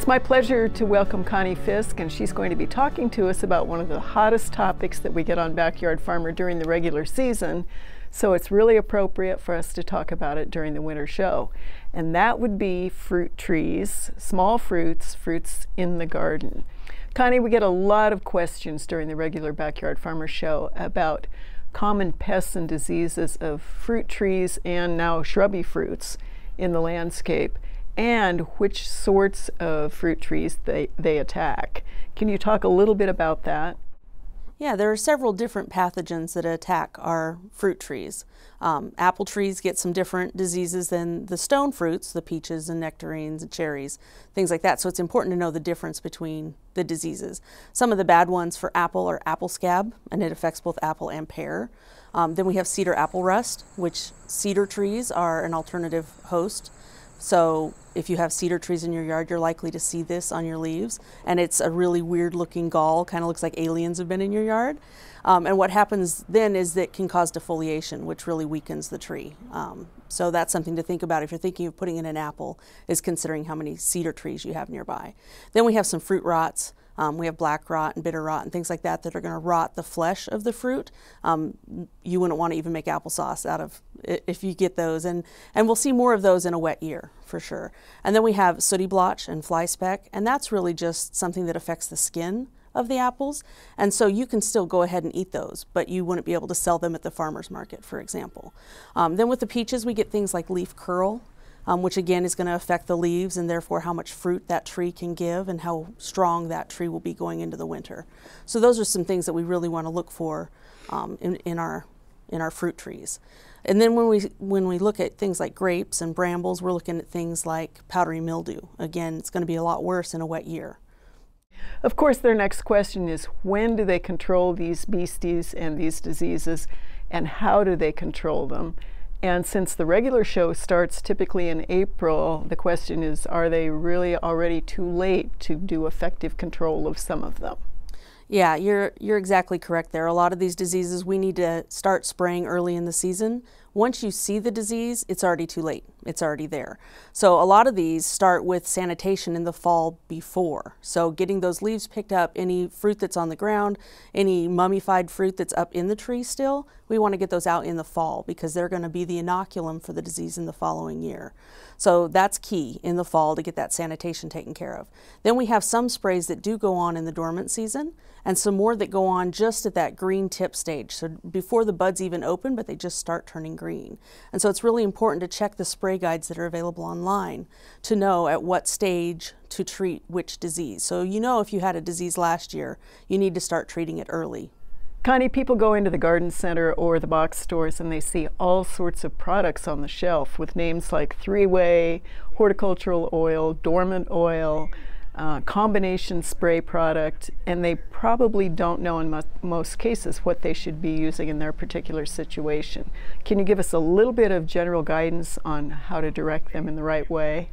It's my pleasure to welcome Connie Fisk, and she's going to be talking to us about one of the hottest topics that we get on Backyard Farmer during the regular season, so it's really appropriate for us to talk about it during the winter show. And that would be fruit trees, small fruits in the garden. Connie, we get a lot of questions during the regular Backyard Farmer show about common pests and diseases of fruit trees and now shrubby fruits in the landscape, and which sorts of fruit trees they attack. Can you talk a little bit about that? Yeah, there are several different pathogens that attack our fruit trees. Apple trees get some different diseases than the stone fruits, the peaches and nectarines and cherries, things like that. So it's important to know the difference between the diseases. Some of the bad ones for apple are apple scab, and it affects both apple and pear. Then we have cedar apple rust, which cedar trees are an alternative host. So if you have cedar trees in your yard, you're likely to see this on your leaves. And it's a really weird looking gall, kind of looks like aliens have been in your yard. And what happens then is that it can cause defoliation, which really weakens the tree. So that's something to think about if you're thinking of putting in an apple, is considering how many cedar trees you have nearby. Then we have some fruit rots. We have black rot and bitter rot and things like that are going to rot the flesh of the fruit. You wouldn't want to even make applesauce out of if you get those, and we'll see more of those in a wet year for sure. And then we have sooty blotch and fly speck, and that's really just something that affects the skin of the apples, and so you can still go ahead and eat those, but you wouldn't be able to sell them at the farmer's market, for example. Then with the peaches, we get things like leaf curl, which again is going to affect the leaves and therefore how much fruit that tree can give and how strong that tree will be going into the winter. So those are some things that we really want to look for in our fruit trees. And then when we look at things like grapes and brambles, we're looking at things like powdery mildew. Again, it's going to be a lot worse in a wet year. Of course, their next question is, when do they control these beasties and these diseases, and how do they control them? And since the regular show starts typically in April, the question is, are they really already too late to do effective control of some of them? Yeah, you're exactly correct there. A lot of these diseases, we need to start spraying early in the season. Once you see the disease, it's already too late. It's already there. So a lot of these start with sanitation in the fall before. So getting those leaves picked up, any fruit that's on the ground, any mummified fruit that's up in the tree still, we want to get those out in the fall because they're going to be the inoculum for the disease in the following year. So that's key in the fall to get that sanitation taken care of. Then we have some sprays that do go on in the dormant season, and some more that go on just at that green tip stage, so before the buds even open, but they just start turning green. And so it's really important to check the spray guides that are available online to know at what stage to treat which disease. So you know if you had a disease last year, you need to start treating it early. Connie, people go into the garden center or the box stores and they see all sorts of products on the shelf with names like three-way, horticultural oil, dormant oil, combination spray product, and they probably don't know in most cases what they should be using in their particular situation. Can you give us a little bit of general guidance on how to direct them in the right way?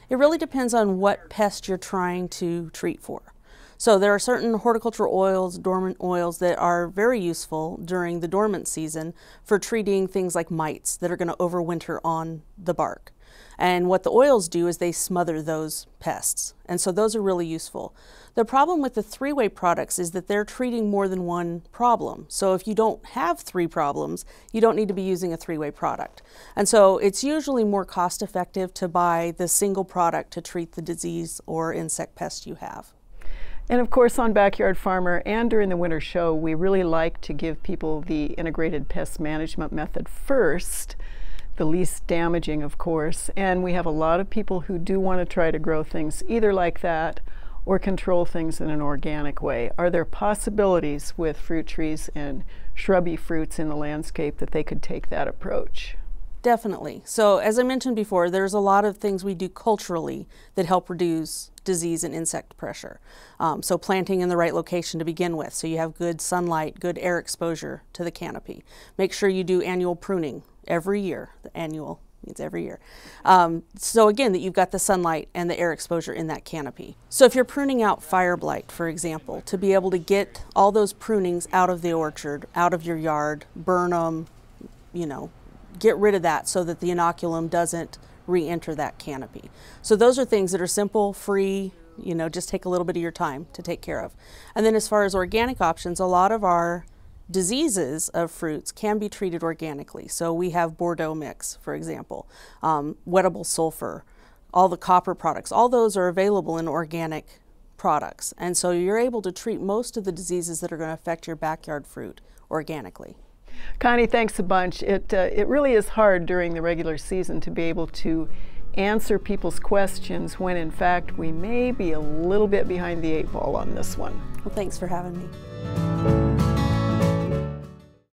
It really depends on what pest you're trying to treat for. So there are certain horticultural oils, dormant oils, that are very useful during the dormant season for treating things like mites that are going to overwinter on the bark. And what the oils do is they smother those pests. And so those are really useful. The problem with the three-way products is that they're treating more than one problem. So if you don't have three problems, you don't need to be using a three-way product. And so it's usually more cost-effective to buy the single product to treat the disease or insect pest you have. And of course, on Backyard Farmer and during the winter show, we really like to give people the integrated pest management method first, the least damaging, of course. And we have a lot of people who do want to try to grow things either like that or control things in an organic way. Are there possibilities with fruit trees and shrubby fruits in the landscape that they could take that approach? Definitely. So as I mentioned before, there's a lot of things we do culturally that help reduce disease and insect pressure. So planting in the right location to begin with, so you have good sunlight, good air exposure to the canopy. Make sure you do annual pruning every year. The annual means every year. So again, that you've got the sunlight and the air exposure in that canopy. So if you're pruning out fire blight, for example, to be able to get all those prunings out of the orchard, out of your yard, burn them, you know, get rid of that so that the inoculum doesn't re-enter that canopy. So those are things that are simple, free, You know, just take a little bit of your time to take care of. And then as far as organic options, a lot of our diseases of fruits can be treated organically. So we have Bordeaux mix, for example, wettable sulfur, all the copper products, all those are available in organic products. And so you're able to treat most of the diseases that are going to affect your backyard fruit organically. Connie, thanks a bunch. It really is hard during the regular season to be able to answer people's questions when in fact we may be a little bit behind the 8 ball on this one. Well, thanks for having me.